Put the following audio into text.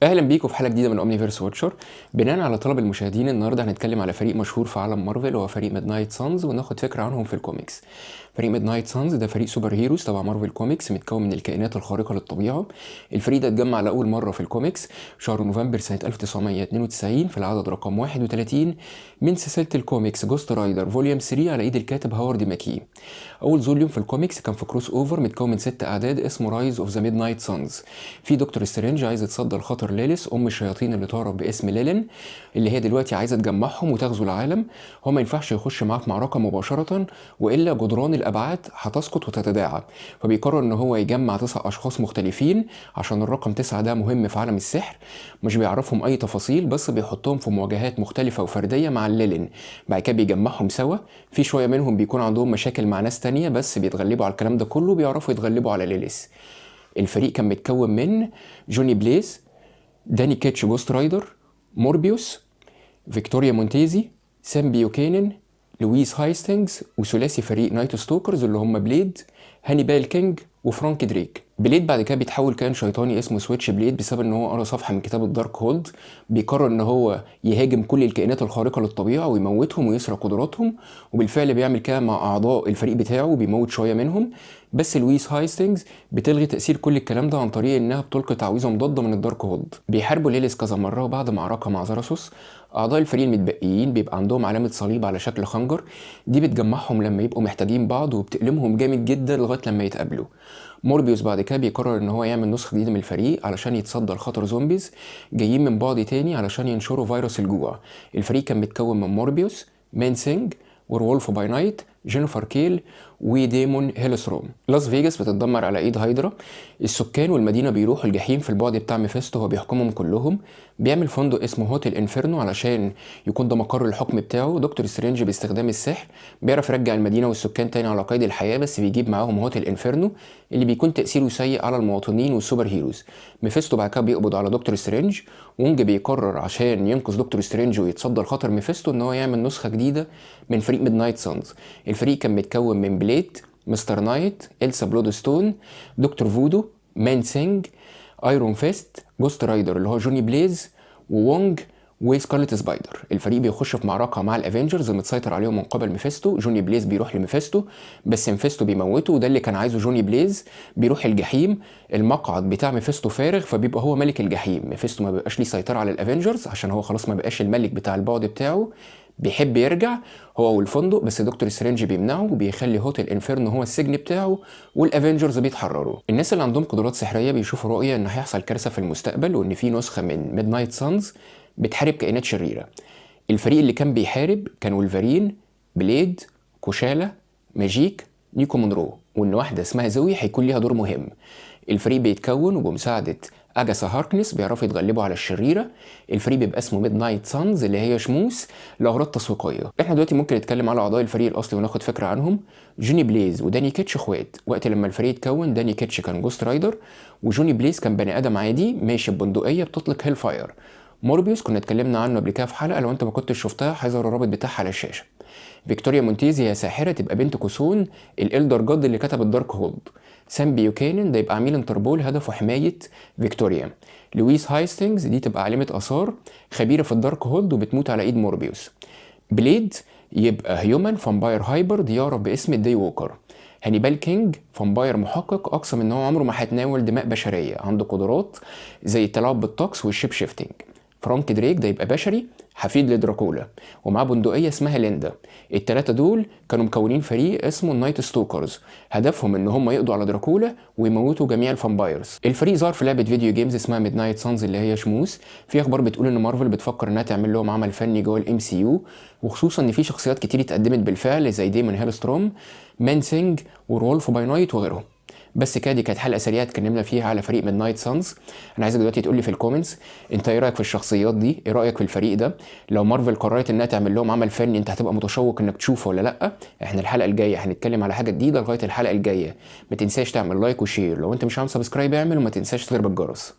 اهلا بيكم في حلقه جديده من اومنيفيرس واتشر. بناء على طلب المشاهدين النهارده هنتكلم على فريق مشهور في عالم مارفل وهو فريق ميدنايت سانز وناخد فكره عنهم في الكوميكس. فريق ميدنايت سانز ده فريق سوبر هيروز تبع مارفل كوميكس متكون من الكائنات الخارقه للطبيعه. الفريق ده اتجمع لاول مره في الكوميكس شهر نوفمبر سنه 1992 في العدد رقم 31 من سلسله الكوميكس جوست رايدر فوليوم 3 على ايد الكاتب هاورد ماكي. اول فوليوم في الكوميكس كان في كروس اوفر متكون من 6 اعداد اسمه رايز اوف ذا ميدنايت سانز. في دكتور سترينج عايز يتصدى لخطر ليليس ام الشياطين اللي تعرف باسم ليلين، اللي هي دلوقتي عايزه تجمعهم وتغزو العالم. هو ما ينفعش يخش معاه في معركه مباشره والا جدران الابعاد هتسقط وتتداعى، فبيقرر ان هو يجمع 9 اشخاص مختلفين عشان الرقم 9 ده مهم في عالم السحر. مش بيعرفهم اي تفاصيل بس بيحطهم في مواجهات مختلفه وفرديه مع الليلين. بعد كده بيجمعهم سوا. في شويه منهم بيكون عندهم مشاكل مع ناس تانية بس بيتغلبوا على الكلام ده كله، بيعرفوا يتغلبوا على ليليس. الفريق كان متكون من جوني بليز، داني كيتش جوست رايدر، موربيوس، فيكتوريا مونتيزي، سام بيوكينن، لويس هايستنجز، وثلاثي فريق نايت ستوكرز اللي هم بليد، هانيبال كينج، وفرانك دريك. بليد بعد كده بيتحول كائن شيطاني اسمه سويتش بليد بسبب ان هو قرا صفحه من كتاب الدارك هولد. بيقرر ان هو يهاجم كل الكائنات الخارقه للطبيعه ويموتهم ويسرق قدراتهم، وبالفعل بيعمل كده مع اعضاء الفريق بتاعه وبيموت شويه منهم. بس لويس هايستنجز بتلغي تاثير كل الكلام ده عن طريق انها بتلقي تعويذه مضاده من الدارك هولد. بيحاربوا ليليس كذا مره بعد معركه مع زاراسوس. اعضاء الفريق المتبقيين بيبقى عندهم علامه صليب على شكل خنجر، دي بتجمعهم لما يبقوا محتاجين بعض وبتألمهم جامد جدا لغايه لما يتقابلوا. موربيوس بعد كده بيقرر ان هو يعمل نسخه جديده من الفريق علشان يتصدى لخطر زومبيز جايين من بعد تاني علشان ينشروا فيروس الجوع. الفريق كان متكون من موربيوس، مان سينج، وولف باي نايت، جينيفر كيل، وديمون هيلستروم. لاس فيجاس بتتدمر على ايد هايدرا. السكان والمدينه بيروحوا الجحيم في البعد بتاع ميفيستو، هو بيحكمهم كلهم. بيعمل فندق اسمه هوتيل انفيرنو علشان يكون ده مقر الحكم بتاعه. دكتور سترينج باستخدام السحر بيعرف يرجع المدينه والسكان تاني على قيد الحياه، بس بيجيب معاهم هوتيل انفيرنو اللي بيكون تاثيره سيء على المواطنين والسوبر هيروز. ميفيستو بعد كده بيقبض على دكتور سترينج. وونج بيقرر عشان ينقذ دكتور سترينج ويتصدى لخطر ميفيستو ان هو يعمل نسخه جديده من فريق ميدنايت سانز. الفريق كان متكون من بليد، مستر نايت، إلسا بلودستون، دكتور فودو، مان سينج، ايرون فيست، جوست رايدر اللي هو جوني بليز، وونج، وسكارلت سبايدر. الفريق بيخش في معركه مع الافينجرز المتسيطر عليهم من قبل ميفيستو. جوني بليز بيروح لميفيستو بس ميفيستو بيموته، وده اللي كان عايزه جوني بليز. بيروح الجحيم، المقعد بتاع ميفيستو فارغ فبيبقى هو ملك الجحيم. ميفيستو ما بيبقاش ليه سيطره على الافينجرز عشان هو خلاص ما بقاش الملك بتاع البعد بتاعه. بيحب يرجع هو والفندق بس دكتور سترينج بيمنعه وبيخلي هوتيل انفيرنو هو السجن بتاعه، والافينجرز بيتحرروا. الناس اللي عندهم قدرات سحريه بيشوفوا رؤيه ان هيحصل كارثه في المستقبل وان في نسخه من ميدنايت سانز بتحارب كائنات شريره. الفريق اللي كان بيحارب كان ولفرين، بليد، كوشالا، ماجيك، نيكو مونرو، وان واحده اسمها زوي هيكون ليها دور مهم. الفريق بيتكون وبمساعده اجاسا هاركنس بيعرفوا يتغلبوا على الشريره. الفريق بيبقى اسمه ميد نايت سانز اللي هي شموس لاغراض تسويقيه. احنا دلوقتي ممكن نتكلم على اعضاء الفريق الاصلي وناخد فكره عنهم. جوني بليز وداني كيتش اخوات. وقت لما الفريق اتكون داني كيتش كان جوست رايدر، وجوني بليز كان بني ادم عادي ماشي ببندقيه بتطلق هيل فاير. موربيوس كنا اتكلمنا عنه قبل كده في حلقه، لو انت ما كنتش شفتها هيظهر الرابط بتاعها على الشاشه. فيكتوريا مونتيزي هي ساحره تبقى بنت كوسون الالدر جاد اللي كتب الدارك هولد. سام بيوكينن ده يبقى عميل انتربول هدفه حمايه فيكتوريا. لويس هايستنجز دي تبقى عالمه اثار خبيره في الدارك هولد وبتموت على ايد موربيوس. بليد يبقى هيومن فامباير هايبرد يعرف باسم الدي ووكر. هانيبال كينج فامباير محقق اقسم ان هو عمره ما هيتناول دماء بشريه، عنده قدرات زي التلاعب بالطقس والشيب شيفتنج. فرانك دريك ده يبقى بشري حفيد لدراكولا ومعاه بندقيه اسمها ليندا. التلاته دول كانوا مكونين فريق اسمه النايت ستوكرز، هدفهم ان هم يقضوا على دراكولا ويموتوا جميع الفامبايرز. الفريق ظهر في لعبه فيديو جيمز اسمها ميد نايت سانز اللي هي شموس. في اخبار بتقول ان مارفل بتفكر انها تعمل لهم عمل فني جوه الام سي يو، وخصوصا ان في شخصيات كتير اتقدمت بالفعل زي ديمون هيلستروم، مان سينج، وولف باي نايت وغيرهم. بس كده دي كانت حلقه سريعه اتكلمنا فيها على فريق ميد نايت سانز. انا عايزك دلوقتي تقول لي في الكومنتس انت ايه رايك في الشخصيات دي، ايه رايك في الفريق ده. لو مارفل قررت انها تعمل لهم عمل فني انت هتبقى متشوق انك تشوفه ولا لا. احنا الحلقه الجايه هنتكلم على حاجه جديده. لغايه الحلقه الجايه ما تنساش تعمل لايك وشير، لو انت مش عامل سبسكرايب اعمل، وما تنساش تضرب الجرس.